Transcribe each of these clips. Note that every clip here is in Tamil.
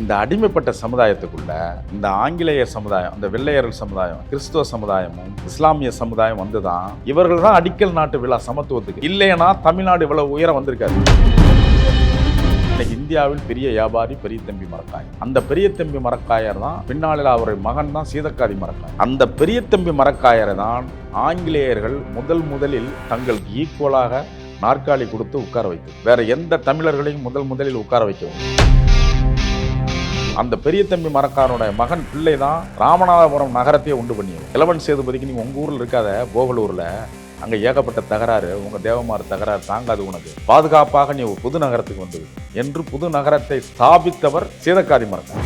இந்த அடிமைப்பட்ட சமுதாயத்துக்குள்ள இந்த ஆங்கிலேய சமுதாயம், இந்த வெள்ளையர்கள் சமுதாயம், கிறிஸ்துவ சமுதாயமும் இஸ்லாமிய சமுதாயம் வந்துதான் இவர்கள் தான் அடிக்கல் நாட்டு விழா சமத்துவத்துக்கு. இல்லைன்னா தமிழ்நாடு இவ்வளவு உயரம் வந்திருக்காரு. இன்னைக்கு இந்தியாவில் பெரிய வியாபாரி பெரிய தம்பி மரக்காயர். அந்த பெரிய தம்பி மரக்காயர் தான் பின்னாளில் அவருடைய மகன் தான் சீதக்காதி மரக்காயர். அந்த பெரிய தம்பி மரக்காயரை தான் ஆங்கிலேயர்கள் முதலில் தங்களுக்கு ஈக்குவலாக நாற்காலி கொடுத்து உட்கார வைத்து வேற எந்த தமிழர்களையும் முதலில் உட்கார வைக்கவும். அந்த பெரிய தம்பி மரக்காரனுடைய மகன் பிள்ளை தான் ராமநாதபுரம் நகரத்தையே உண்டு பண்ணியது. இளவன் சேதுபதிக்கு நீங்க உங்க ஊர்ல இருக்காத போகலூர்ல அங்க ஏகப்பட்ட தகராறு, உங்க தேவமாறு தகராறு தாங்காது, உனக்கு பாதுகாப்பாக நீ புது நகரத்துக்கு வந்தது என்று புது நகரத்தை ஸ்தாபித்தவர் சீதக்காதி மரக்கார்.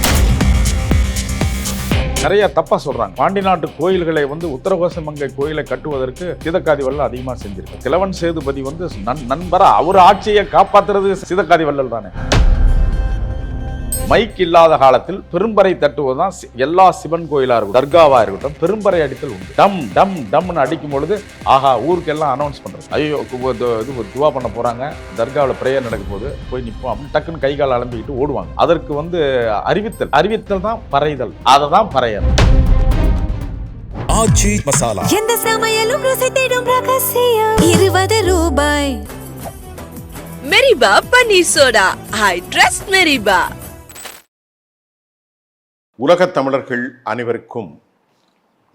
நிறைய தப்பா சொல்றாங்க. பாண்டி நாட்டு கோயில்களை உத்தரகோசமங்கை கோயிலை கட்டுவதற்கு சீதக்காதி வள்ளல் அதிகமா செஞ்சிருக்கு. கிழவன் சேதுபதி நண்பரா அவர் ஆட்சியை காப்பாத்துறது சீதக்காதி வள்ளல் தானே. மைக் இல்லாத காலத்தில் பெரும்பறை தட்டுவதுதான் எல்லா சிவன் கோயிலா இருக்கட்டும், தர்காவா இருக்கட்டும், பெரும்பறை அடித்தல் உண்டு. டம் டம் டம்னு அடிக்கும் பொழுது ஆஹா ஊருக்கு எல்லாம் அனௌன்ஸ் பண்றது. ஐயோ இது துவா பண்ண போறாங்க, தர்காவில் பிரேயர் நடக்கும் போது போய் நிற்போம் அப்படின்னு டக்குன்னு கை கால் அலம்பிக்கிட்டு ஓடுவாங்க. அதற்கு அறிவித்தல் தான் பறைதல், அதை தான் பறையல். ஆச்சி மசாலா எந்த சமையலும் ருசி தேடும் ரகசியம் 20 ரூபாய். மெரிபா பன்னீர் சோடா, ஐ ட்ரஸ்ட் மெரிபா. உலகத் தமிழர்கள் அனைவருக்கும்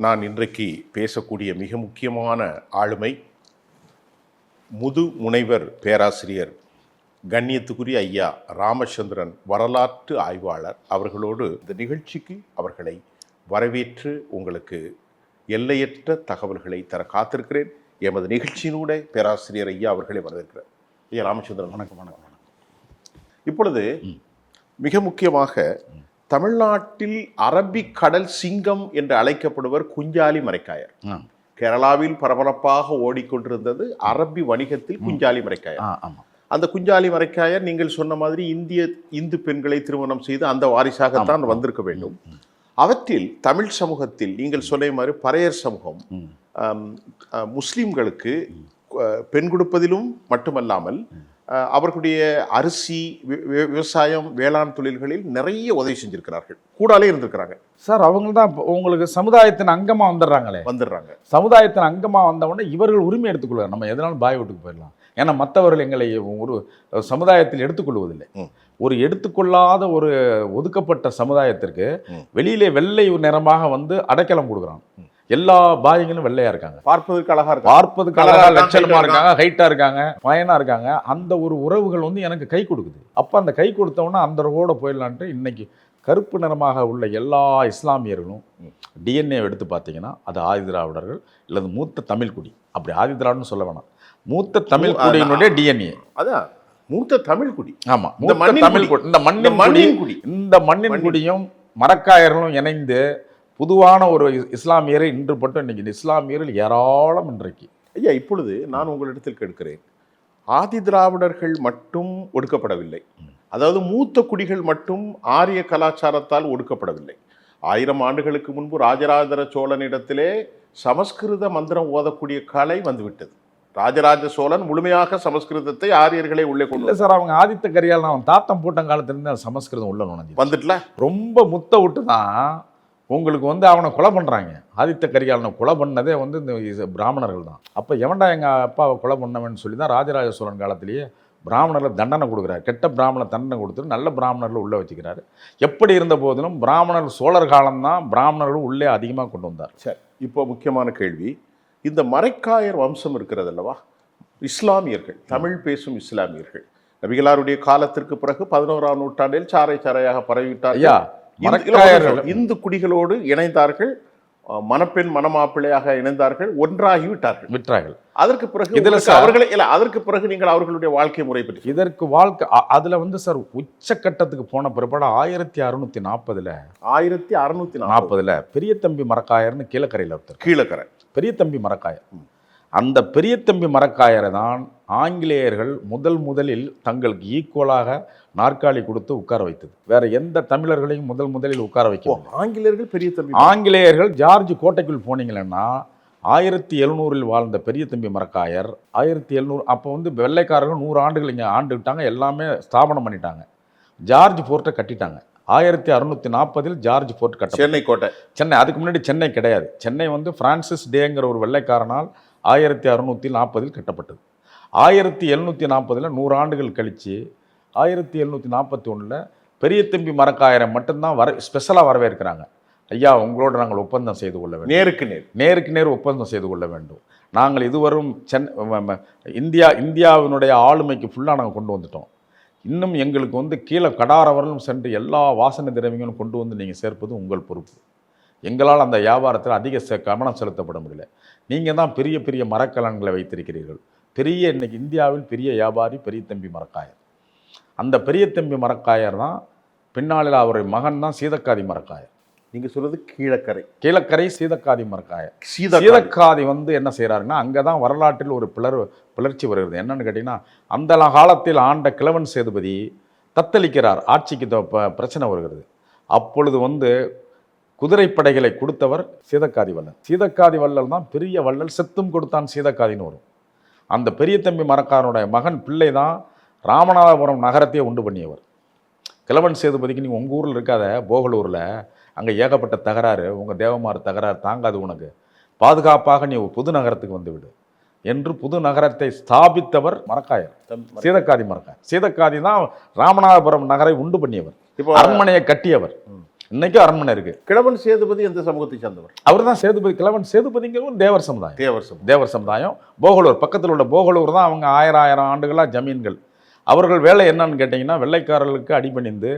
நான் இன்றைக்கு பேசக்கூடிய மிக முக்கியமான ஆளுமை முது முனைவர் பேராசிரியர் கண்ணியத்துக்குரிய ஐயா ராமச்சந்திரன், வரலாற்று ஆய்வாளர் அவர்களோடு இந்த நிகழ்ச்சிக்கு அவர்களை வரவேற்று உங்களுக்கு எல்லையற்ற தகவல்களை தர காத்திருக்கிறேன். எமது நிகழ்ச்சியினூட பேராசிரியர் ஐயா அவர்களை வரவேற்கிறேன். ஐயா ராமச்சந்திரன், வணக்கம். வணக்கம். இப்பொழுது மிக முக்கியமாக தமிழ்நாட்டில் அரபிக் கடல் சிங்கம் என்று அழைக்கப்படுவர் குஞ்சாலி மரைக்காயர். கேரளாவில் பரபரப்பாக ஓடிக்கொண்டிருந்தது அரபி வணிகத்தில் குஞ்சாலி மரைக்காயர். அந்த குஞ்சாலி மரைக்காயர் நீங்கள் சொன்ன மாதிரி இந்து பெண்களை திருமணம் செய்து அந்த வாரிசாகத்தான் வந்திருக்க வேண்டும். அவற்றில் தமிழ் சமூகத்தில் நீங்கள் சொன்ன மாதிரி பறையர் சமூகம் முஸ்லிம்களுக்கு பெண் கொடுப்பதிலும் மட்டுமல்லாமல் அவர்களுடைய அரிசி, விவசாயம், வேளாண் தொழில்களில் நிறைய உதவி செஞ்சிருக்கிறார்கள், கூடாலே இருந்திருக்கிறாங்க. சார் அவங்க தான் உங்களுக்கு சமுதாயத்தின் அங்கமா வந்துடுறாங்க. சமுதாயத்தின் அங்கமா வந்தவுடனே இவர்கள் உரிமை எடுத்துக்கொள்வார். நம்ம எதனாலும் பாய் வீட்டுக்கு போயிடலாம், ஏன்னா மற்றவர்கள் எங்களை ஒரு சமுதாயத்தில் எடுத்துக்கொள்வதில்லை. ஒரு எடுத்துக்கொள்ளாத ஒரு ஒதுக்கப்பட்ட சமுதாயத்திற்கு வெளியிலே வெள்ளை நிறமாக அடைக்கலம் கொடுக்குறாங்க. எல்லா பாய்களும் வெள்ளையா இருக்காங்க, பார்ப்பதற்கு அழகா லட்சணமா இருக்காங்க, ஹைட்டா இருக்காங்க, பயனா இருக்காங்க. அந்த ஒரு உறவுகள் எனக்கு கை கொடுக்குது. அப்ப அந்த கை கொடுத்தவொன்னா அந்த ரோட போயிடலான்ட்டு இன்னைக்கு கருப்பு நிறமாக உள்ள எல்லா இஸ்லாமியர்களும் டிஎன்ஏ எடுத்து பார்த்தீங்கன்னா அது ஆதி திராவிடர்கள் இல்லது மூத்த தமிழ் குடி. அப்படி ஆதி திராவிடன்னு சொல்ல வேணாம், மூத்த தமிழ் குடியினுடைய டிஎன்ஏ. அதான் மூத்த தமிழ் குடி. ஆமா, மூத்த தமிழ் குடி. இந்த மண்ணின் குடியும் மரக்காயர்களும் இணைந்து பொதுவான ஒரு இஸ்லாமியரை இன்று பட்டு இன்னைக்கு இஸ்லாமியர்கள் ஏராளம் இன்றைக்கு. ஐயா, இப்பொழுது நான் உங்களிடத்தில் கேட்கிறேன், ஆதி திராவிடர்கள் மட்டும் ஒடுக்கப்படவில்லை, அதாவது மூத்த குடிகள் மட்டும் ஆரிய கலாச்சாரத்தால் ஒடுக்கப்படவில்லை. 1000 ஆண்டுகளுக்கு முன்பு ராஜராஜ சோழனிடத்திலே சமஸ்கிருத மந்திரம் ஓதக்கூடிய கலை வந்துவிட்டது. ராஜராஜ சோழன் முழுமையாக சமஸ்கிருதத்தை ஆரியர்களை உள்ளே கொண்டு சார். அவங்க ஆதித்த கரிகால் அவன் தாத்தம் போட்ட காலத்திலிருந்து சமஸ்கிருதம் உள்ள நுழைஞ்சு வந்துட்டுல ரொம்ப முத்த விட்டு தான் உங்களுக்கு அவனை கொலை பண்ணுறாங்க. ஆதித்த கரிகாலனை கொலை பண்ணதே இந்த பிராமணர்கள் தான். அப்போ எவன்டா எங்கள் அப்பாவை கொலை பண்ணவன்னு சொல்லி தான் ராஜராஜ சோழன் காலத்திலேயே பிராமணர்கள் தண்டனை கொடுக்குறாரு. கெட்ட பிராமண தண்டனை கொடுத்துட்டு நல்ல பிராமணர்கள் உள்ளே வச்சுக்கிறாரு. எப்படி இருந்த போதிலும் பிராமணர்கள் சோழர் காலம்தான் பிராமணர்கள் உள்ளே அதிகமாக கொண்டு வந்தார். சரி, இப்போ முக்கியமான கேள்வி, இந்த மரைக்காயர் வம்சம் இருக்கிறது அல்லவா, இஸ்லாமியர்கள், தமிழ் பேசும் இஸ்லாமியர்கள் நபிகளாருடைய காலத்திற்கு பிறகு 11ஆம் நூற்றாண்டில் சாரையாக பரவிவிட்டார். இந்து குடிகளோடு இணைந்தார்கள், மணப்பெண் மணமாப்பிள்ளையாக இணைந்தார்கள், ஒன்றாகி விட்டார்கள். அதற்கு பிறகு நீங்கள் அவர்களுடைய வாழ்க்கை முறை பற்றி இதற்கு வாழ்க்கை அதுல சார் உச்சக்கட்டத்துக்கு போன பிற்பாடு 1640 பெரிய தம்பி மரக்காயர்னு கீழக்கரையில் ஒருத்தர், கீழக்கரை பெரிய தம்பி மரக்காயர். அந்த பெரிய தம்பி மரக்காயரை தான் ஆங்கிலேயர்கள் முதலில் தங்களுக்கு ஈக்குவலாக நாற்காலி கொடுத்து உட்கார வைத்தது. வேற எந்த தமிழர்களையும் முதலில் உட்கார வைக்க ஆங்கிலேயர்கள் ஜார்ஜ் கோட்டைக்குள் போனீங்கன்னா 1700 வாழ்ந்த பெரிய தம்பி மரக்காயர் 1700 அப்போ வெள்ளைக்காரர்கள் 100 ஆண்டுகள் இங்கே ஆண்டுக்கிட்டாங்க, எல்லாமே ஸ்தாபனம் பண்ணிட்டாங்க. ஜார்ஜ் ஃபோர்ட்டை கட்டிட்டாங்க. 1640 ஜார்ஜ் ஃபோர்ட் கட்டப்பட்டது. சென்னை கோட்டை. சென்னை, அதுக்கு முன்னாடி சென்னை கிடையாது. சென்னை வந்து பிரான்சிஸ் டேங்கிற ஒரு வெள்ளைக்காரனால் 1640 கட்டப்பட்டது. 1740 100 ஆண்டுகள் கழித்து 1741 பெரிய தம்பி மரக்காயரை மட்டும்தான் ஸ்பெஷலாக வரவேற்கிறாங்க. ஐயா, உங்களோட நாங்கள் ஒப்பந்தம் செய்து கொள்ள வேண்டும், நேருக்கு நேர் ஒப்பந்தம் செய்து கொள்ள வேண்டும். நாங்கள் இதுவரும் இந்தியாவினுடைய ஆளுமைக்கு ஃபுல்லாக நாங்கள் கொண்டு வந்துட்டோம். இன்னும் எங்களுக்கு வந்து கீழே கடாரவர்களும் சென்று எல்லா வாசனை திரவியங்களும் கொண்டு வந்து நீங்கள் சேர்ப்பது உங்கள் பொறுப்பு. எங்களால் அந்த வியாபாரத்தில் அதிக கவனம் செலுத்தப்பட முடியல. நீங்கள் தான் பெரிய பெரிய மரக்கலன்களை வைத்திருக்கிறீர்கள். இன்னைக்கு இந்தியாவில் பெரிய வியாபாரி பெரிய தம்பி மரக்காயர். அந்த பெரிய தம்பி மரக்காயர் தான் பின்னாளில் அவருடைய மகன் தான் சீதக்காதி மரக்காயர். நீங்கள் சொல்கிறது கீழக்கரை சீதக்காதி மரக்காயர். சீதக்காதி வந்து என்ன செய்கிறாருன்னா, அங்கே தான் வரலாற்றில் ஒரு பிளர்ச்சி வருகிறது. என்னன்னு கேட்டிங்கன்னா, அந்த காலத்தில் ஆண்ட கிழவன் சேதுபதி தத்தளிக்கிறார், ஆட்சிக்கு பிரச்சனை வருகிறது. அப்பொழுது வந்து குதிரைப்படைகளை கொடுத்தவர் சீதக்காதி வள்ளல். சீதக்காதி வள்ளல் தான் பெரிய வள்ளல். செத்தும் கொடுத்தான் சீதக்காதின்னு வரும். அந்த பெரிய தம்பி மரக்காரனுடைய மகன் பிள்ளை தான் ராமநாதபுரம் நகரத்தையே உண்டு பண்ணியவர். கிழவன் சேதுபதிக்கு நீங்கள் உங்கள் ஊரில் இருக்காத போகலூரில் அங்கே ஏகப்பட்ட தகராறு, உங்கள் தேவமாறு தகராறு தாங்காது, உனக்கு பாதுகாப்பாக நீ புது நகரத்துக்கு வந்து விடு என்று புது நகரத்தை ஸ்தாபித்தவர் மரக்காயர், சீதக்காதி மரக்காயர். சீதக்காதி தான் ராமநாதபுரம் நகரை உண்டு பண்ணியவர், இப்போ அரண்மனையை கட்டியவர். இன்னைக்கும் அரண்மனை இருக்கு. கிழவன் சேதுபதி எந்த சமூகத்தை சேர்ந்தவர்? அவர் தான் சேதுபதி. கிழவன் சேதுபதிங்கிறவங்க தேவர் சமுதாயம். போகலூர் பக்கத்தில் உள்ள போகலூர் தான் அவங்க 1000 ஆண்டுகளாக ஜமீன்கள். அவர்கள் வேலை என்னன்னு கேட்டிங்கன்னா, வெள்ளைக்காரர்களுக்கு அடிபணிந்து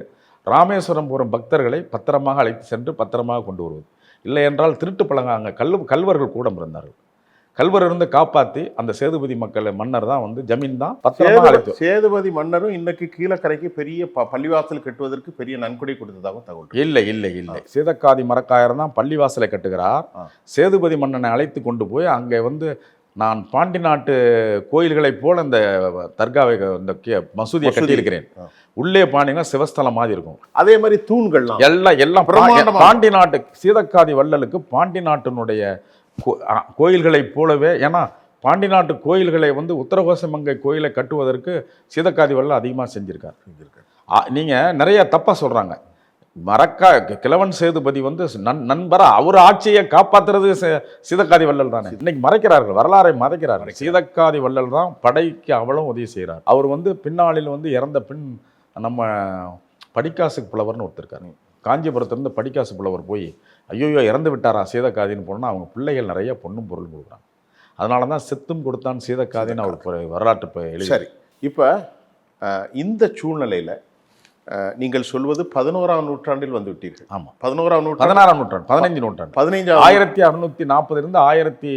ராமேஸ்வரம் போகிற பக்தர்களை பத்திரமாக அழைத்து சென்று பத்திரமாக கொண்டு வருவது. இல்லை என்றால் திருட்டு பழங்க. அங்கே கல்வர்கள் கூட இருந்தார்கள். கல்வர் இருந்து காப்பாற்றி அந்த சேதுபதி மன்னர் தான் வந்து ஜமீன் தான் பத்திரமாக அழைத்து. சேதுபதி மன்னரும் இன்னைக்கு கீழக்கரைக்கு பெரிய பள்ளிவாசல் கட்டுவதற்கு பெரிய நன்கொடை கொடுத்ததாக தகவல். இல்லை. சீதக்காதி மரக்காயர் தான் பள்ளிவாசலை கட்டுகிறார். சேதுபதி மன்னனை அழைத்து கொண்டு போய் அங்கே வந்து, நான் பாண்டி நாட்டு கோயில்களைப் போல இந்த தர்காவை, இந்த மசூதியை கட்டியிருக்கிறேன். உள்ளே பாண்டிங்கன்னா சிவஸ்தலம் மாதிரி இருக்கும். அதே மாதிரி தூண்கள் எல்லாம் பாண்டி நாட்டு சீதக்காதி வள்ளலுக்கு பாண்டி நாட்டினுடைய கோயில்களைப் போலவே. ஏன்னா பாண்டி நாட்டு கோயில்களை வந்து உத்தரகோசமங்கை கோயிலை கட்டுவதற்கு சீதக்காதி வள்ளல் அதிகமாக செஞ்சிருக்கார். நீங்கள் நிறைய தப்பாக சொல்கிறாங்க. கிழவன் சேதுபதி வந்து நண்பரா அவர் ஆட்சியை காப்பாற்றுறது சீதக்காதி வள்ளல் தானே. இன்னைக்கு மறைக்கிறார்கள், வரலாறை மறைக்கிறார்கள். சீதக்காதி வள்ளல் தான் படைக்கு அவ்வளவு உதவி செய்கிறார். அவர் வந்து பின்னாளில் வந்து இறந்த பின் நம்ம படிக்காசு புலவர்னு ஒருத்தருக்காரு. காஞ்சிபுரத்துலேருந்து படிக்காசு புலவர் போய் ஐயோ இறந்து விட்டாரா சீதக்காதின்னு போனால் அவங்க பிள்ளைகள் நிறைய பொண்ணும் பொருள் கொடுக்குறாங்க. அதனால தான் செத்தும் கொடுத்தான் சீதக்காதின்னு அவர் வரலாற்று எழுதி. சரி, இப்போ இந்த சூழ்நிலையில் நீங்கள் சொல்வது 11ஆம் நூற்றாண்டில் வந்து விட்டீர்கள். ஆமாம், 16ஆம் நூற்றாண்டு, 15 நூற்றாண்டு 1640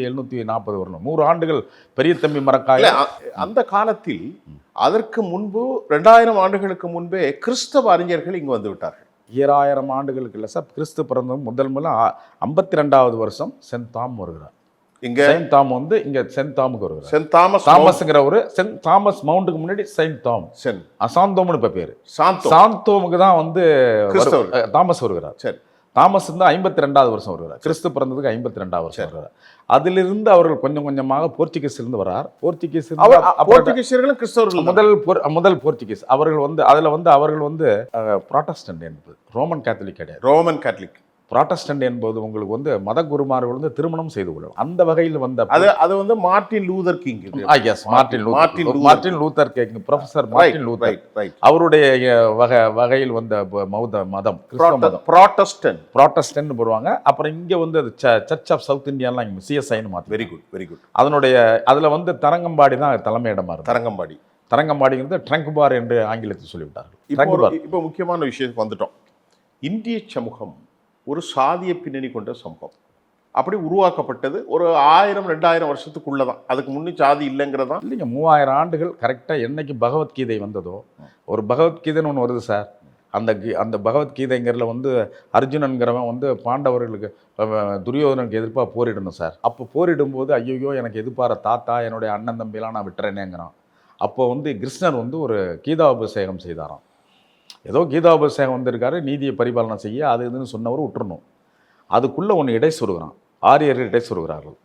1740 வரணும். 100 ஆண்டுகள் பெரிய தம்பி மரக்காய. அந்த காலத்தில் அதற்கு முன்பு 2000 ஆண்டுகளுக்கு முன்பே கிறிஸ்தவ அறிஞர்கள் இங்கு வந்து விட்டார்கள். 2000 ஆண்டுகளுக்கு இல்லை சார். கிறிஸ்து பிறந்த முதல் 52வது வருஷம் சென்ட் தாம் வருகிறார். இங்க செயின்ட் தாம் வந்து இங்க சென்ட் தாமுக்கு வருகிறார். சென்ட் தாமஸ்ங்கிற ஒரு சென்ட் தாமஸ் மவுண்ட்டுக்கு முன்னாடி செயின்ட் தாம், சாந்தோம்னு இப்ப பேரு. சாந்தோமுக்கு தான் வந்து தாமஸ் வருகிறார். சரி, தாமஸ் வந்து 52வது வருஷம் வருகிறார். கிறிஸ்து பிறந்ததுக்கு 52வது வருஷம் வருகிறார். அதிலிருந்து அவர்கள் கொஞ்சம் கொஞ்சமாக போர்ச்சுகீஸ்லேருந்து வரார். போர்ச்சுகீசியர்களும் கிறிஸ்தவர்கள் முதல் போர்ச்சுகீஸ். அவர்கள் வந்து அதில் வந்து அவர்கள் வந்து புராட்டஸ்டன்ட் என்பது ரோமன் கேத்தலிக் கிடையாது. Roman Catholic. புராட்டஸ்டன்ட் என்பது உங்களுக்கு வந்து மத குருமார்கள் வந்து திருமணம் செய்து கொள்ளலாம். அந்த வகையில் வந்த அது வந்து Martin Luther king. Martin Luther king, professor Martin Luther, அவருடைய வகையில் வந்த மதம் கிறிஸ்தவ மதம் புராட்டஸ்டன்ட் போடுவாங்க. அப்புறம் இங்கே வந்து அது சர்ச் ஆஃப் சவுத் இந்தியாலாம் இங்கே சிஎஸ்ஐன்னு மாற்றி. Very good. அதில் வந்து தரங்கம்பாடி தான் தலைமையிடமா இருக்கு. தரங்கம்பாடிங்கிறது ட்ரங்க் பார் என்று ஆங்கிலத்தில் சொல்லிவிட்டார்கள். இப்போ முக்கியமான விஷயத்துக்கு வந்துட்டோம். இந்திய சமூகம் ஒரு சாதிய பின்னணி கொண்ட சமூகம். அப்படி உருவாக்கப்பட்டது ஒரு 1000-2000 வருஷத்துக்குள்ள தான். அதுக்கு முன்னே சாதி இல்லைங்கிறதான். இல்லைங்க, 3000 ஆண்டுகள் கரெக்டாக என்னைக்கு பகவத்கீதை வந்ததோ, ஒரு பகவத்கீதைன்னு ஒன்று வருது சார். அந்த பகவத்கீதைங்கிறதுல வந்து அர்ஜுனன்கிறவன் வந்து பாண்டவர்களுக்கு துரியோதனுக்கு எதிர்ப்பாக போரிடணும் சார். அப்போ போரிடும்போது ஐயோ எனக்கு எதிர்ப்பார தாத்தா என்னுடைய அண்ணன் தம்பியெல்லாம் நான் விட்டுறேனேங்கிறான். அப்போ வந்து கிருஷ்ணர் வந்து ஒரு கீதாபிஷேகம் செய்தாராம். ஏதோ கீதாபிஷேகம் வந்திருக்காரு, நீதியை பரிபாலனை செய்ய அது இதுன்னு சொன்னவர் விட்டுறணும். அதுக்குள்ளே ஒன்று இடை சொருகிறான். ஆரியர்கள் இடை சொருகிறார்கள்.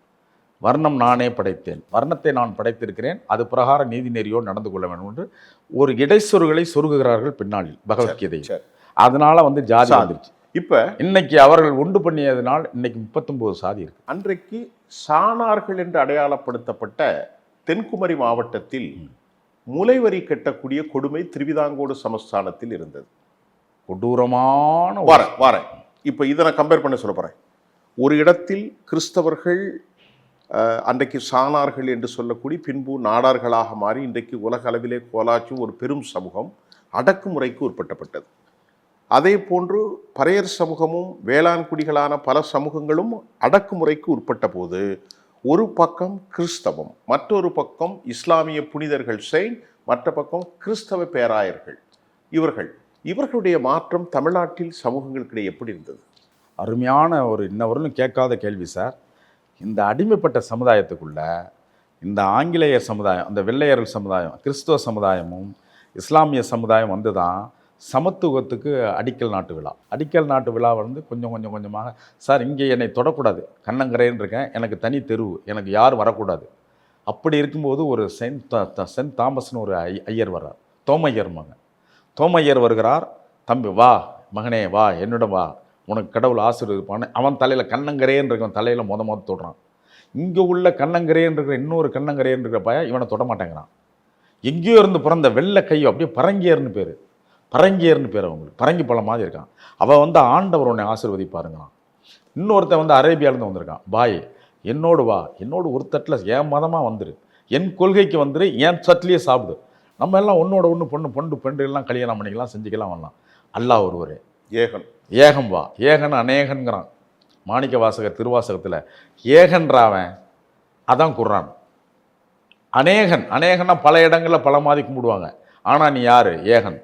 வர்ணம் நானே படைத்தேன், வர்ணத்தை நான் படைத்திருக்கிறேன், அது பிரகாரம் நீதி நெறியோடு நடந்து கொள்ள வேண்டும் என்று ஒரு இடைச்சொருகளை சொருகுகிறார்கள் பின்னாளில் பகவத்கீதையில். அதனால வந்து ஜாதி சாதி. வந்துருச்சு. இப்ப இன்னைக்கு அவர்கள் உண்டு பண்ணியதுனால் இன்னைக்கு 39 சாதி இருக்கு. அன்றைக்கு சாணார்கள் என்று அடையாளப்படுத்தப்பட்ட தென்குமரி மாவட்டத்தில் முலைவரி கட்டக்கூடிய கொடுமை திருவிதாங்கோடு சமஸ்தானத்தில் இருந்தது. கொடூரமான வாரேன். இப்ப இதை நான் கம்பேர் பண்ண சொல்ல போறேன். ஒரு இடத்தில் கிறிஸ்தவர்கள் அன்றைக்கு சாணார்கள் என்று சொல்லக்கூடிய பின்பு நாடார்களாக மாறி இன்றைக்கு உலக அளவிலே கோலாச்சும் ஒரு பெரும் சமூகம் அடக்குமுறைக்கு உட்பட்டப்பட்டது. அதே போன்று பறையர் சமூகமும் வேளாண் குடிகளான பல சமூகங்களும் அடக்குமுறைக்கு உட்பட்ட போது ஒரு பக்கம் கிறிஸ்தவம், மற்றொரு பக்கம் இஸ்லாமிய புனிதர்கள் செயின்ட், மற்ற பக்கம் கிறிஸ்தவ பேராயர்கள். இவர்களுடைய மாற்றம் தமிழ்நாட்டில் சமூகங்களுக்கிடையே எப்படி இருந்தது? அருமையான ஒரு இன்னவர்களும் கேட்காத கேள்வி சார். இந்த அடிமைப்பட்ட சமுதாயத்துக்குள்ள இந்த ஆங்கிலேயர் சமுதாயம், அந்த வெள்ளையர்கள் சமுதாயம், கிறிஸ்துவ சமுதாயமும் இஸ்லாமிய சமுதாயம் வந்து தான் சமத்துவத்துக்கு அடிக்கல் நாட்டு விழா. அடிக்கல் நாட்டு விழா வந்து கொஞ்சம் கொஞ்சமாக சார் இங்கே என்னை தொடக்கூடாது, கண்ணங்கரைன்னு இருக்கேன், எனக்கு தனி தெருவு, எனக்கு யாரும் வரக்கூடாது. அப்படி இருக்கும்போது ஒரு சென்ட் தாமஸ்னு ஒரு ஐயர் வர்றார், தோமையர் மகன். தோமையர் வருகிறார், தம்பி வா மகனே வா என்னிடம் வா, உனக்கு கடவுள் ஆசீர்வதிப்பான்னு அவன் தலையில் கண்ணங்கரேன்னு இருக்கிற தலையில் மொத தொடுறான். இங்கே உள்ள கண்ணங்கரேன்னு இருக்கிற இன்னொரு கண்ணங்கரேன்னு இருக்கிற பையன் இவனை தொட மாட்டேங்கிறான். எங்கேயோ இருந்து பிறந்த வெள்ளை கையோ அப்படியே பரங்கியர்னு பேர் அவங்களுக்கு, பரங்கி பழம் மாதிரி இருக்கான். அவன் வந்து ஆண்டவர் உன்னை ஆசீர்வதிப்பாருங்கிறான். இன்னொருத்தன் வந்து அரேபியாவிலேருந்து வந்திருக்கான், பாய் என்னோடு வா, என்னோடு ஒரு தட்டில் என் மதமாக வந்துரு, என் கொள்கைக்கு வந்துரு, என் தட்டிலேயே சாப்பிடு, நம்ம எல்லாம் ஒன்றோட ஒன்று பெண்டு எல்லாம் கல்யாணம் பண்ணிக்கலாம், செஞ்சுக்கலாம், வரலாம். அல்லாஹ் ஒருவரே ஏகம் வா, ஏகன் அநேகன்கிறான். மாணிக்க வாசகர் திருவாசகத்தில் ஏகன்றாவன் அதான் குர்ஆன். அநேகன்னா பல இடங்களில் பல மாதிரி கும்பிடுவாங்க. ஆனால் நீ யார்? ஏகன்.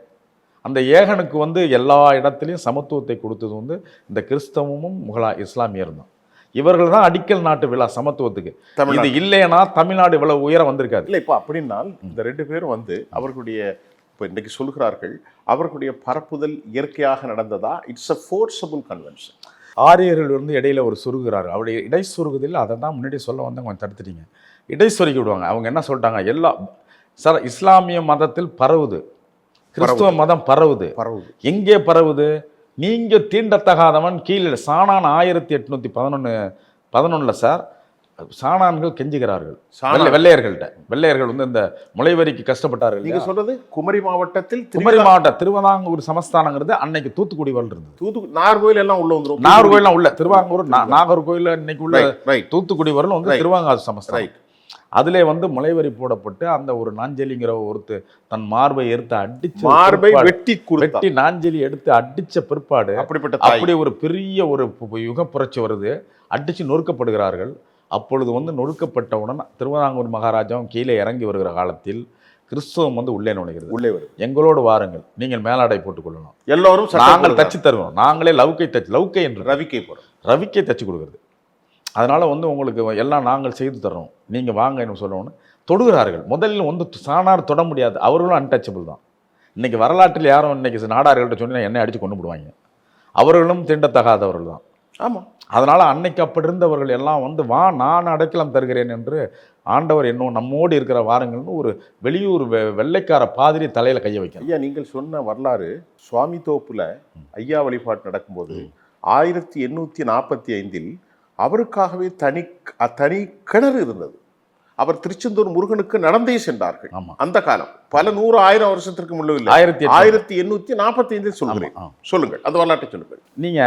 அந்த ஏகனுக்கு வந்து எல்லா இடத்துலையும் சமத்துவத்தை கொடுத்தது வந்து இந்த கிறிஸ்தவமும் இஸ்லாமியர் தான். இவர்கள் தான் அடிக்கல் நாட்டு விழா சமத்துவத்துக்கு. இது இல்லைன்னா தமிழ்நாடு இவ்வளவு உயரம் வந்திருக்காது. இல்லை இப்போ அப்படின்னால் இந்த ரெண்டு பேரும் வந்து அவர்களுடைய இப்போ இன்றைக்கு சொல்கிறார்கள் அவர்களுடைய பரப்புதல் இயற்கையாக நடந்ததா? It's a forcible convention. ஆரியர்கள் வந்து இடையில ஒரு சொருகிறார்கள். அவருடைய இடை சொருகுதில் அதை தான் முன்னாடி சொல்ல வந்து கொஞ்சம் தடுத்துட்டீங்க. இடை சொருகி விடுவாங்க. அவங்க என்ன சொல்லிட்டாங்க, எல்லா சார் இஸ்லாமிய மதத்தில் பரவுது, கிறிஸ்துவ மதம் பரவுது. எங்கே பரவுது? நீங்க தீண்டத்தகாதவன் கீழே சாணான் 1811 சார் சாணான்கள் கெஞ்சுகிறார்கள் வெள்ளையர்கள் வந்து இந்த முளைவரிக்கு கஷ்டப்பட்டார்கள். நீங்க சொல்றது குமரி மாவட்டத்தில், குமரி மாவட்டம் திருவிதாங்கூர் சமஸ்தானங்கிறது அன்னைக்கு தூத்துக்குடி இருந்தது. நாகர்கோயில் எல்லாம் உள்ள வந்துடும். நாகர்கோயிலாம் உள்ள திருவாங்கூர் நாகர்கோயில் இன்னைக்கு உள்ள தூத்துக்குடி வரலும் வந்து திருவாங்கூர் சமஸ்தானம். அதிலே வந்து முளைவரி போடப்பட்டு அந்த ஒரு நாஞ்சலிங்கிற ஒருத்து தன் மார்பை எடுத்து வெட்டி நாஞ்சலி எடுத்து அடிச்ச பிற்பாடு அப்படி ஒரு பெரிய ஒரு யுக புரட்சி வருது. அடிச்சு நொறுக்கப்படுகிறார்கள். அப்பொழுது வந்து நொறுக்கப்பட்டவுடன் திருவிதாங்கூர் மகாராஜாவும் கீழே இறங்கி வருகிற காலத்தில் கிறிஸ்துவம் வந்து உள்ளே நுழைகிறது. எங்களோடு வாருங்கள், நீங்கள் மேலாடை போட்டுக் கொள்ளலாம், எல்லோரும் நாங்கள் தச்சு தருவோம், நாங்களே லவுக்கை என்று ரவிக்கை தச்சு கொடுக்குறது. அதனால வந்து உங்களுக்கு எல்லாம் நாங்கள் செய்து தர்றோம், நீங்க வாங்க என்று சொல்லணும்னு தொடுகிறார்கள். முதலில் வந்து சாணார் தொட முடியாது, அவர்களும் அன்டச்சபிள் தான். இன்னைக்கு வரலாற்றில் யாரும் இன்னைக்கு நாடார்கள்ட்ட சொன்னா என்னை அடிச்சு கொண்டு விடுவாங்க, அவர்களும் தீண்டத்தகாதவர்கள் தான். ஆமாம். அதனால அன்னைக்கு அப்படி இருந்தவர்கள் எல்லாம் வந்து வா நான் அடைக்கலம் தருகிறேன் என்று ஆண்டவர் இன்னும் நம்மோடு இருக்கிற வாருங்கள்னு ஒரு வெளியூர் வெள்ளைக்கார பாதிரி தலையில கைய வைக்க. ஐயா நீங்கள் சொன்ன வரலாறு சுவாமி தோப்புல ஐயா வழிபாட்டு நடக்கும்போது 1845 அவருக்காகவே தனி கிணறு இருந்தது. அவர் திருச்செந்தூர் முருகனுக்கு நடந்தே சென்றார்கள். அந்த காலம் பல 100,000 வருஷத்திற்கு முன்னே 1845 சொல்லுங்கள், அந்த வரலாற்றை சொல்லுங்கள். நீங்க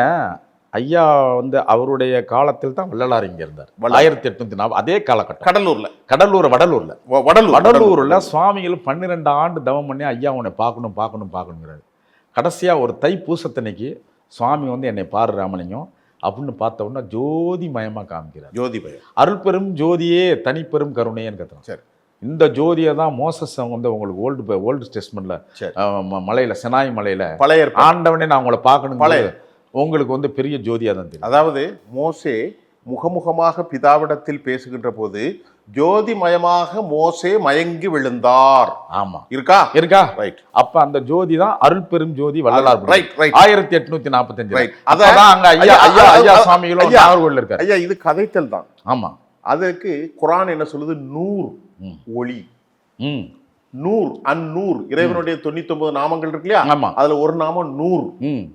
ஐயா வந்து அவருடைய காலத்தில் தான் வள்ளலார் இங்க இருந்தார். 1840 அதே காலகட்டம் வடலூர்ல சுவாமிகள் 12 ஆண்டு தவம் பண்ணி ஐயா உன்னை பார்க்கணுங்கிறாரு. கடைசியா ஒரு தை பூசத்தன்னைக்கு சுவாமி வந்து என்னை பாரு ராமலிங்கம் அப்படின்னு பார்த்த உடனே ஜோதி மயமா காமிக்கிறார். ஜோதிமயம், அருள் பெரும் ஜோதியே தனிப்பெரும் கருணையன்னு கத்துறோம். சரி, இந்த ஜோதியை தான் மோசஸ் வந்து உங்களுக்கு ஓல்டு டெஸ்ட்மெண்ட்ல மலையில செனாய் மலையில பழைய ஆண்டவனே நான் உங்களை பார்க்கணும், உங்களுக்கு வந்து பெரிய ஜோதியா தான் தெரியும். அதாவது மோசே முகமுகமாக பிதாவிடத்தில் பேசுகின்ற போது ஜோதிமயமாக மோசே மயங்கி விழுந்தார். ஆமா, இருக்கா ரைட். அப்ப அந்த ஜோதி தான் அருள் பெரும் ஜோதி வள்ளலார். 1845 அதான் அங்க ஐயா சுவாமிகளும் நாகர்கோயில்ல இருக்காரு. ஐயா இது கதைத்தல் தான். ஆமா, அதுக்கு குர்ஆன் என்ன சொல்லுது? நூர் ஒளி. நூர் அந்நூர் இறைவனுடைய 99 நாமங்கள் இருக்கு இல்லையா, ஆமா. அதுல ஒரு நாமம் நூர்.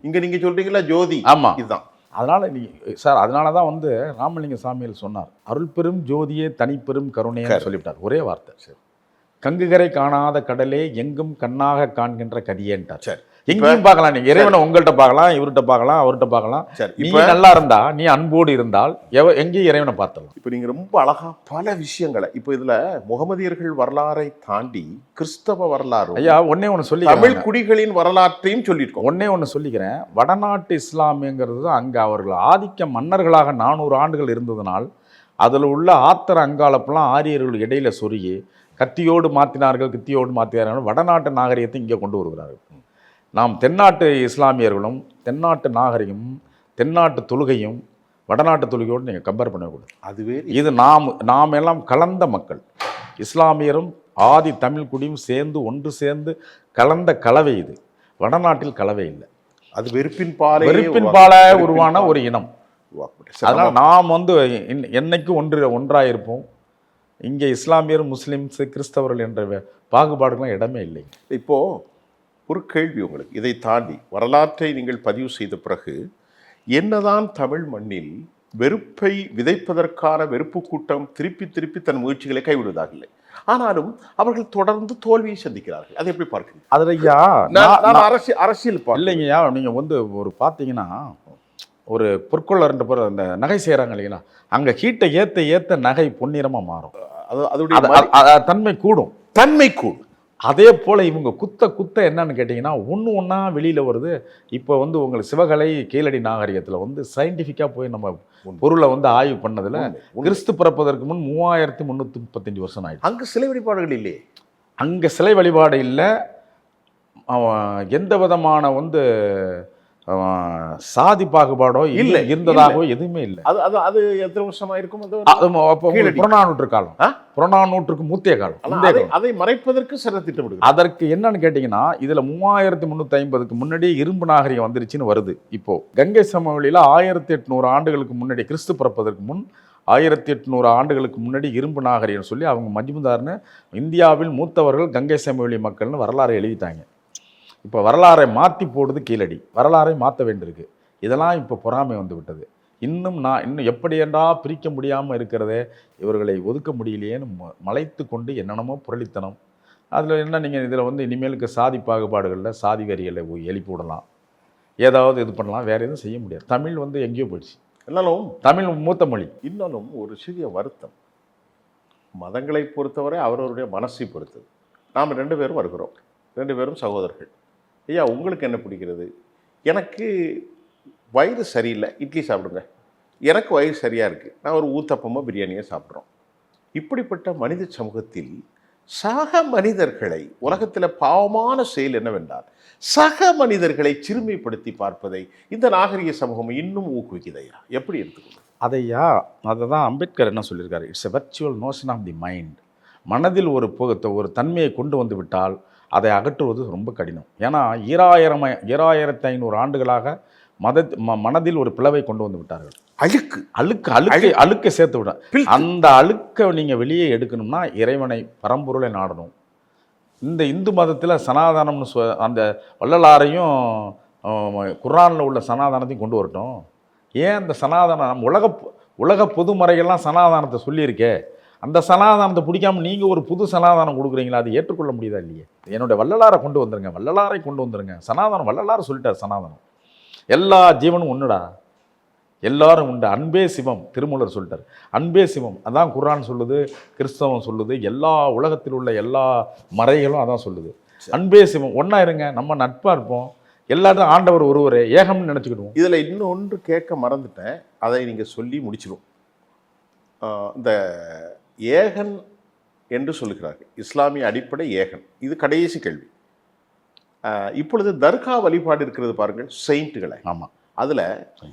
இங்க நீங்க சொல்றீங்களா ஜோதி. ஆமா. இதுதான். அதனால நீ சார், அதனால தான் வந்து ராமலிங்க சாமிகள் சொன்னார், அருள் பெரும் ஜோதியே தனிப்பெரும் கருணையை சொல்லிவிட்டார். ஒரே வார்த்தை. கங்குகரை காணாத கடலே எங்கும் கண்ணாக காண்கின்ற கதியேன்ட்டார். சரி, எங்கேயும் பார்க்கலாம். நீங்க இறைவனை உங்கள்கிட்ட பார்க்கலாம், இவர்கிட்ட பார்க்கலாம், அவர்கிட்ட பார்க்கலாம். நீ நல்லா இருந்தா, நீ அன்போடு இருந்தால் எங்கேயும் இறைவனை பார்த்தலாம். இப்போ நீங்க ரொம்ப அழகா பல விஷயங்களை, இப்போ இதுல முகமதியர்கள் வரலாறை தாண்டி கிறிஸ்தவ வரலாறு, ஐயா ஒன்னே ஒன்று சொல்லி, தமிழ் குடிகளின் வரலாற்றையும் சொல்லியிருக்கோம். ஒன்னே ஒன்று சொல்லிக்கிறேன். வடநாட்டு இஸ்லாமியங்கிறது அங்க அவர்கள் ஆதிக்க மன்னர்களாக 400 ஆண்டுகள் இருந்ததுனால் அதில் உள்ள ஆத்திர அங்காளப்பெல்லாம் ஆரியர்கள் இடையில சொருகி கத்தியோடு மாற்றினார்கள். வடநாட்டு நாகரிகத்தை இங்கே கொண்டு வருகிறார்கள். நாம் தென்னாட்டு இஸ்லாமியர்களும் தென்னாட்டு நாகரிகமும் தென்னாட்டு தொழுகையும் வடநாட்டு தொழுகையோடு நீங்கள் கம்பேர் பண்ணக்கூடாது. அதுவே இது நாம் எல்லாம் கலந்த மக்கள். இஸ்லாமியரும் ஆதி தமிழ் குடியும் சேர்ந்து ஒன்று சேர்ந்து கலந்த கலவை இது. வடநாட்டில் கலவை இல்லை. அது வெறுப்பின் பாலை உருவான ஒரு இனம். அதனால் நாம் வந்து என்னைக்கு ஒன்றாக இருப்போம். இங்கே இஸ்லாமியர், முஸ்லிம்ஸ், கிறிஸ்தவர்கள் என்ற பாகுபாடுகள்லாம் இடமே இல்லை. இப்போ ஒரு கேள்வி உங்களுக்கு, இதை தாண்டி வரலாற்றை நீங்கள் பதிவு செய்த பிறகு, என்னதான் தமிழ் மண்ணில் வெறுப்பை விதைப்பதற்கான வெறுப்பு கூட்டம் திருப்பி திருப்பி தன் முயற்சிகளை கைவிடுவதாக இல்லை, ஆனாலும் அவர்கள் தொடர்ந்து தோல்வியை சந்திக்கிறார்கள். அதை எப்படி பார்க்கிறீங்க? அது ஐயா அரசியல் இல்லைங்கய்யா. நீங்கள் வந்து ஒரு பார்த்தீங்கன்னா, ஒரு பொற்கொள்ளர்ன்ற பேர் அந்த நகை செய்கிறாங்க இல்லைங்களா, அங்கே ஹீட்டை ஏற்ற நகை பொன்னிறமாக மாறும். அதோடைய தன்மை கூடும். அதே போல் இவங்க குத்த என்னன்னு கேட்டிங்கன்னா, ஒன்றா வெளியில் வருது. இப்போ வந்து உங்களுக்கு சிவகலை கீழடி நாகரிகத்தில் வந்து சயின்டிஃபிக்காக போய் நம்ம பொருளை வந்து ஆய்வு பண்ணதில் கிறிஸ்து பிறப்பதற்கு முன் 3335 வருஷம் ஆயிடுச்சு. அங்கே சிலை வழிபாடுகள் இல்லையே. அங்கே சிலை வழிபாடு இல்லை. எந்த விதமான வந்து சாதி பாகுபாடோ இல்லை, இருந்ததாகவோ எதுவுமே இல்லை. அது எத்தனை வருஷமா இருக்கும்? புறநானூற்று காலம், புறநானூற்றுக்கு மூத்திய காலம். அதை மறைப்பதற்கு சில திட்டமிடுது. அதற்கு என்னன்னு கேட்டீங்கன்னா, இதுல 3350க்கு முன்னாடி இரும்பு நாகரிகம் வந்துருச்சுன்னு வருது. இப்போ கங்கை சமவெளியில 1800 ஆண்டுகளுக்கு முன்னாடி, கிறிஸ்து பிறப்பதற்கு முன் 1800 ஆண்டுகளுக்கு முன்னாடி இரும்பு நாகரிகம் சொல்லி அவங்க மஜ்முதார்னு இந்தியாவில் மூத்தவர்கள் கங்கை சமவெளி மக்கள்னு வரலாறு எழுதிட்டாங்க. இப்போ வரலாறை மாற்றி போடுது கீழடி. வரலாறை மாற்ற வேண்டியிருக்கு. இதெல்லாம் இப்போ பொறாமை வந்து விட்டது. இன்னும் எப்படி என்றா பிரிக்க முடியாமல் இருக்கிறதே, இவர்களை ஒதுக்க முடியலையேன்னு மலைத்து கொண்டு என்னென்னமோ புரளித்தனம். அதில் என்ன, நீங்கள் இதில் வந்து இனிமேலுக்கு சாதி பாகுபாடுகளில் சாதி வரிகளை எழுப்பி விடலாம், ஏதாவது இது பண்ணலாம், வேறு எதுவும் செய்ய முடியாது. தமிழ் வந்து எங்கேயோ போயிடுச்சு. இருந்தாலும் தமிழ் மூத்த மொழி. இன்னொன்றும் ஒரு சிறிய வருத்தம், மதங்களை பொறுத்தவரை அவரவருடைய மனசை பொறுத்தது. நாம் 2 பேரும் வருகிறோம், 2 பேரும் சகோதரர்கள். ஐயா உங்களுக்கு என்ன பிடிக்கிறது? எனக்கு வயிறு சரியில்லை, இட்லி சாப்பிடுங்க. எனக்கு வயிறு சரியாக இருக்குது, நான் ஒரு ஊத்தப்பமோ பிரியாணியோ சாப்பிட்றோம். இப்படிப்பட்ட மனித சமூகத்தில் சக மனிதர்களை, உலகத்தில் பாவமான செயல் என்னவென்றால் சக மனிதர்களை சிறுமைப்படுத்தி பார்ப்பதை இந்த நாகரிக சமூகம் இன்னும் ஊக்குவிக்குதையா? எப்படி எடுத்துக்கணும் அதையா? அதை தான் அம்பேத்கர் என்ன சொல்லியிருக்காரு, it's a virtual notion of the mind. மனதில் ஒரு தன்மையை கொண்டு வந்து விட்டால் அதை அகற்றுவது ரொம்ப கடினம். ஏன்னா 2500 ஆண்டுகளாக மனதில் ஒரு பிளவை கொண்டு வந்து விட்டார்கள். அழுக்கை சேர்த்து விட, அந்த அழுக்கை நீங்கள் வெளியே எடுக்கணும்னா இறைவனை, பரம்பொருளை நாடணும். இந்த இந்து மதத்தில் சனாதனம்னு அந்த வள்ளலாரையும் குர்ஆனில் உள்ள சனாதனத்தையும் கொண்டு வரட்டும். ஏன் அந்த சனாதனம் உலக பொதுமறைகள்லாம் சனாதனத்தை சொல்லியிருக்கே, அந்த சனாதனத்தை பிடிக்காமல் நீங்கள் ஒரு புது சனாதனம் கொடுக்குறீங்களா? அது ஏற்றுக்கொள்ள முடியுதா இல்லையே? என்னுடைய வள்ளலாரை கொண்டு வந்துருங்க. சனாதனம் வள்ளலார் சொல்லிட்டார், சனாதனம் எல்லா ஜீவனும் ஒன்றுடா, எல்லாரும் உண்டு, அன்பே சிவம் திருமூலர் சொல்லிட்டார். அன்பே சிவம் அதான் குர்ஆன் சொல்லுது, கிறிஸ்தவம் சொல்லுது, எல்லா உலகத்தில் உள்ள எல்லா மறைகளும் அதான் சொல்லுது. அன்பே சிவம், ஒன்றா இருங்க, நம்ம நட்பாக இருப்போம், எல்லாரும் ஆண்டவர் ஒருவரே, ஏகம்னு நினச்சிக்கிடுவோம். இதில் இன்னொன்று கேட்க மறந்துட்டேன், அதை நீங்கள் சொல்லி முடிச்சிடும். இந்த ஏகன் என்று சொல்லுகிறார்கள், இஸ்லாமிய அடிப்படை ஏகன். இது கடைசி கேள்வி. இப்பொழுது தர்கா வழிபாடு இருக்கிறது பாருங்கள், செயின்ட்டுகளை. ஆமாம். அதில்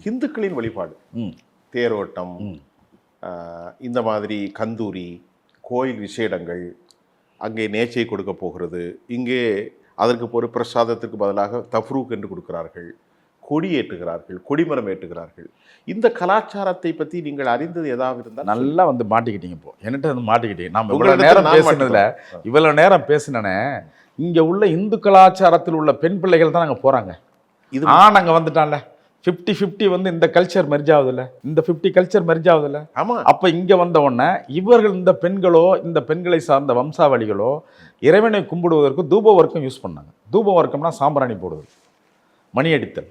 இந்துக்களின் வழிபாடு, தேரோட்டம், இந்த மாதிரி கந்தூரி, கோயில் விசேடங்கள், அங்கே நேச்சை கொடுக்க போகிறது, இங்கே அதற்கு ஒரு பிரசாதத்திற்கு பதிலாக தஃப்ரூக் என்று கொடுக்கிறார்கள், கொடி ஏற்றுகிறார்கள், கொடிமரம் ஏற்றுகிறார்கள். இந்த கலாச்சாரத்தை பற்றி நீங்கள் அறிந்தது ஏதாவது இருந்தால் நல்லா வந்து மாட்டிக்கிட்டீங்க. இப்போ என்கிட்ட வந்து மாட்டிக்கிட்டீங்க. நம்ம இவ்வளவு நேரம் பேசினே இங்க உள்ள இந்து கலாச்சாரத்தில் உள்ள பெண் பிள்ளைகள் தான் நாங்க போறாங்க. இது நாங்க வந்துட்டான்ல 50-50 வந்து இந்த கல்ச்சர் மெர்ஜ் ஆகுதுல்ல, இந்த 50 கல்ச்சர் மெர்ஜ் ஆகுதுல்ல. ஆமா. அப்ப இங்க வந்த உடனே இவர்கள் இந்த பெண்களோ இந்த பெண்களை சார்ந்த வம்சாவளிகளோ இறைவனை கும்பிடுவதற்கு தூப வர்க்கம் யூஸ் பண்ணாங்க. தூப வர்க்கம்னா சாம்பிராணி போடுவது, மணி அடித்தல்,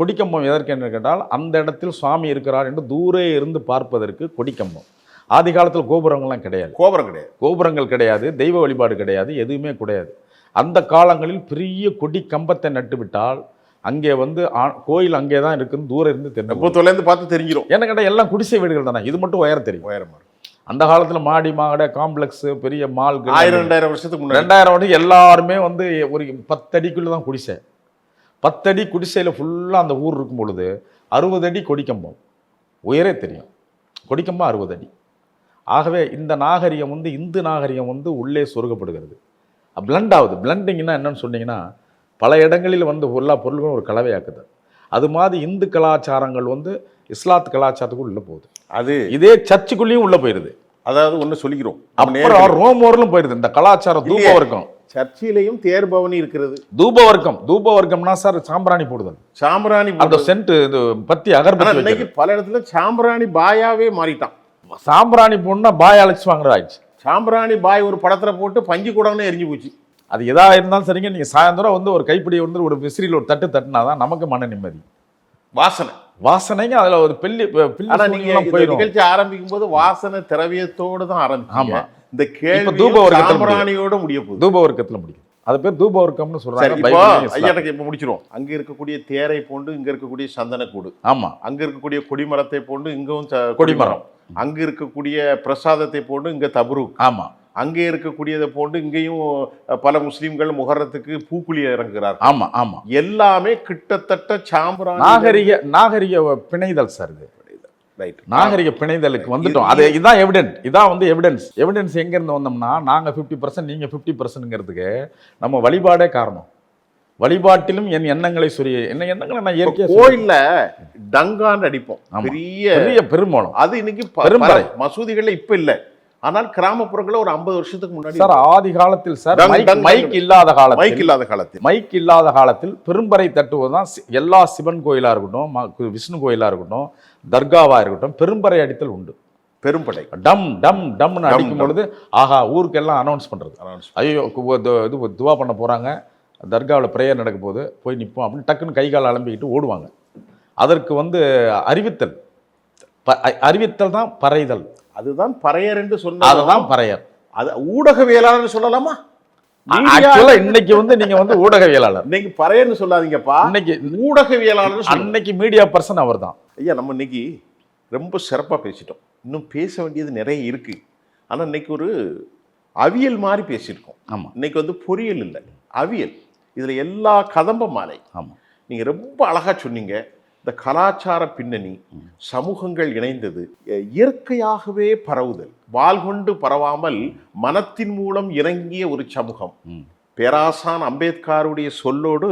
கொடிக்கம்பம் எதற்கு என்று கேட்டால் அந்த இடத்தில் சுவாமி இருக்கிறார் என்று தூரே இருந்து பார்ப்பதற்கு கொடிக்கம்பம். ஆதி காலத்தில் கோபுரங்கள்லாம் கிடையாது, கோபுரங்கள் கிடையாது, தெய்வ வழிபாடு கிடையாது, எதுவுமே கிடையாது. அந்த காலங்களில் பெரிய கொடி கம்பத்தை நட்டுவிட்டால் அங்கே வந்து கோயில் அங்கே தான் இருக்குன்னு தூரம் இருந்து தெரியும், பார்த்து தெரிஞ்சிடும். என்ன கேட்டால் எல்லாம் குடிசை வீடுகள் தானே, இது மட்டும் உயரம் தெரியும். அந்த காலத்தில் மாடி மாகடை காம்ப்ளெக்ஸ் பெரிய மால்கள் 1000-2000 வருஷத்துக்கு முன்னாடி 2000 வருஷம் எல்லாருமே வந்து ஒரு 10 அடிக்குள்ளே தான் குடிசை. 10 அடி குடிசையில் ஃபுல்லாக அந்த ஊர் இருக்கும் பொழுது 60 அடி கொடிக்கம்பம் உயரே தெரியும். கொடிக்கம்பம் 60 அடி. ஆகவே இந்த நாகரிகம் வந்து இந்து நாகரிகம் வந்து உள்ளே சொருகப்படுகிறது, பிளண்ட் ஆகுது. பிளண்டிங்னா என்னன்னு சொன்னீங்கன்னா பல இடங்களில் வந்து எல்லா பொருள்களும் ஒரு கலவையாக்குது. அது மாதிரி இந்து கலாச்சாரங்கள் வந்து இஸ்லாத்து கலாச்சாரத்துக்கு உள்ள போகுது. அது இதே சர்ச்சுக்குள்ளேயும் உள்ள போயிருது. அதாவது ஒன்று சொல்லிக்கிறோம், அப்புறம் ரோமோர்லும் போயிருது இந்த கலாச்சாரம். தூப வர்க்கம் சர்ச்சிலையும் தேர் பவனி இருக்கிறது. தூப வர்க்கம்னா சார் சாம்பிராணி போடுதல், சாம்பிராணி அந்த சென்ட் இது பத்தி அகர்பத்தி. பல இடத்துல சாம்பிராணி பாயாவே மாறிட்டான். சாம்பிராணி போடணும்னா பாய் அழைச்சி வாங்குறது ஆயிடுச்சு. சாம்பிராணி பாய் ஒரு படத்துல போட்டு பஞ்சு கூடன்னு எரிஞ்சு போச்சு. அது எதா இருந்தாலும் சரிங்க, நீங்க சாயந்தரம் வந்து ஒரு கைப்பிடி வந்து ஒரு விசிறியில் ஒரு தட்டு தட்டுனாதான் நமக்கு மன நிம்மதி. வாசனைங்க அதுல ஒரு நிகழ்ச்சி ஆரம்பிக்கும் போது வாசனை திரவியத்தோடு தான் ஆரம்பிக்கும். ஆமா, இந்த கேள்வி தூப சாம்பிராணியோட முடிய போகுது. தூப வர்க்கத்துல முடியும். அது பேர் தூப வர்க்கம்னு சொல்றாங்க. ஐயாட்ட இப்ப முடிச்சிரும். அங்க இருக்கக்கூடிய தேரை போண்டு இங்க இருக்கக்கூடிய சந்தனக்கூடு, ஆமா, அங்க இருக்கக்கூடிய கொடிமரத்தை போண்டு இங்கும் கொடிமரம், அங்க இருக்கக்கூடிய பிரசாதத்தை போண்டு இங்க தபரு, ஆமா, அங்கே இருக்கக்கூடியதை போன்று இங்கேயும் பல முஸ்லீம்கள் முகரத்துக்கு பூக்குழி இறங்குகிறார். ஆமா ஆமா, எல்லாமே கிட்டத்தட்ட சாம்பிராணி நாகரிக பிணைதல் சார். இது நாகரிக பிணைதலுக்கு வந்துட்டோம். அது இதான் எவிடன்ஸ். இதான் வந்து எவிடன்ஸ் எங்க இருந்து வந்தோம்னா நாங்க 50% நீங்க 50%ங்கிறதுக்கு நம்ம வழிபாடே காரணம். வழிபாட்டிலும் என் எண்ணங்களை என்ன எண்ணங்களை நான் இயற்கையா கோயில்ல டங்கான்னு அடிப்போம், பெரிய பெருமோளம். அது இன்னைக்கு பெரும்பறை மசூதிகள்ல இப்ப இல்ல, ஆனால் கிராமப்புறங்களில் ஒரு 50 வருஷத்துக்கு முன்னாடி சார், ஆதி காலத்தில் சார் மைக் இல்லாத காலத்தில் பெரும்பறை தட்டுவதுதான் எல்லா சிவன் கோயிலா இருக்கட்டும், விஷ்ணு கோயிலா இருக்கட்டும், தர்காவா இருக்கட்டும், பெரும்பறை அடித்தல் உண்டு. பெரும்படை டம் டம் டம்னு அடிக்கும் பொழுது ஆஹா ஊருக்கு எல்லாம் அனௌன்ஸ் பண்றது. ஐயோ இது துவா பண்ண போறாங்க, தர்காவில் பிரேயர் நடக்க போது போய் நிற்போம் அப்படின்னு டக்குன்னு கை கால் அலம்பிக்கிட்டு ஓடுவாங்க. அதற்கு வந்து அறிவித்தல் தான் பறைதல். அதுதான் பறையர் என்று சொன்ன, அதுதான் பறையர். அது ஊடகவியலாளர் சொல்லலாமா? இன்னைக்கு வந்து நீங்க வந்து ஊடகவியலாளர், இன்னைக்கு பறையர்னு சொல்லாதீங்கப்பா, இன்னைக்கு ஊடகவியலாளர். அன்னைக்கு மீடியா பர்சன் அவர் தான். ஐயா, நம்ம இன்னைக்கு ரொம்ப சிறப்பா பேசிட்டோம். இன்னும் பேச வேண்டியது நிறைய இருக்கு. ஆனா இன்னைக்கு ஒரு அவியல் மாதிரி பேசியிருக்கோம். ஆமா, இன்னைக்கு வந்து பொறியியல் இல்லை, அவியல். இதுல எல்லா கதம்ப மாலை. ஆமா, நீங்க ரொம்ப அழகா சொன்னீங்க. இந்த கலாச்சார பின்னணி, சமூகங்கள் இணைந்தது, இயற்கையாகவே பரவுதல், வாள் கொண்டு பரவாமல் மனத்தின் மூலம் இறங்கிய ஒரு சமூகம். பேராசான் அம்பேத்கருடைய சொல்லோடு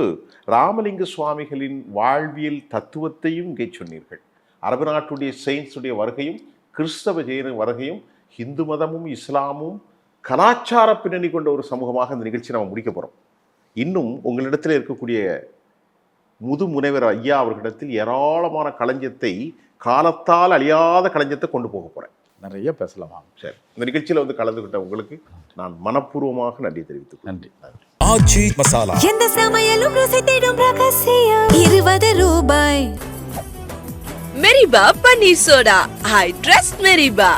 ராமலிங்க சுவாமிகளின் வாழ்வியல் தத்துவத்தையும் இங்கே சொன்னீர்கள். அரபு நாட்டுடைய செயின்ஸுடைய வருகையும் கிறிஸ்தவ ஜெயின வருகையும் இந்து மதமும் இஸ்லாமும் கலாச்சார பின்னணி கொண்ட ஒரு சமூகமாக இந்த நிகழ்ச்சி நம்ம முடிக்க போகிறோம். இன்னும் உங்களிடத்தில் இருக்கக்கூடிய முது முனைவர் ஐயா அவர்களிடத்தில் ஏராளமான களஞ்சியத்தை, காலத்தால் அழியாத களஞ்சியத்தை கொண்டு போக போகிறேன். நிறைய பேசலாமா? சரி, இந்த நிகழ்ச்சியில் வந்து கலந்துகிட்ட உங்களுக்கு நான் மனப்பூர்வமாக நன்றி தெரிவித்துக் நன்றி. ஆச்சி மசாலா, எந்த சமையலும் ருசி தேடும் ரகசியம் 20 ரூபாய். மெரிபா பன்னீர் சோடா, ஐ ட்ரஸ்ட் மெரிபா.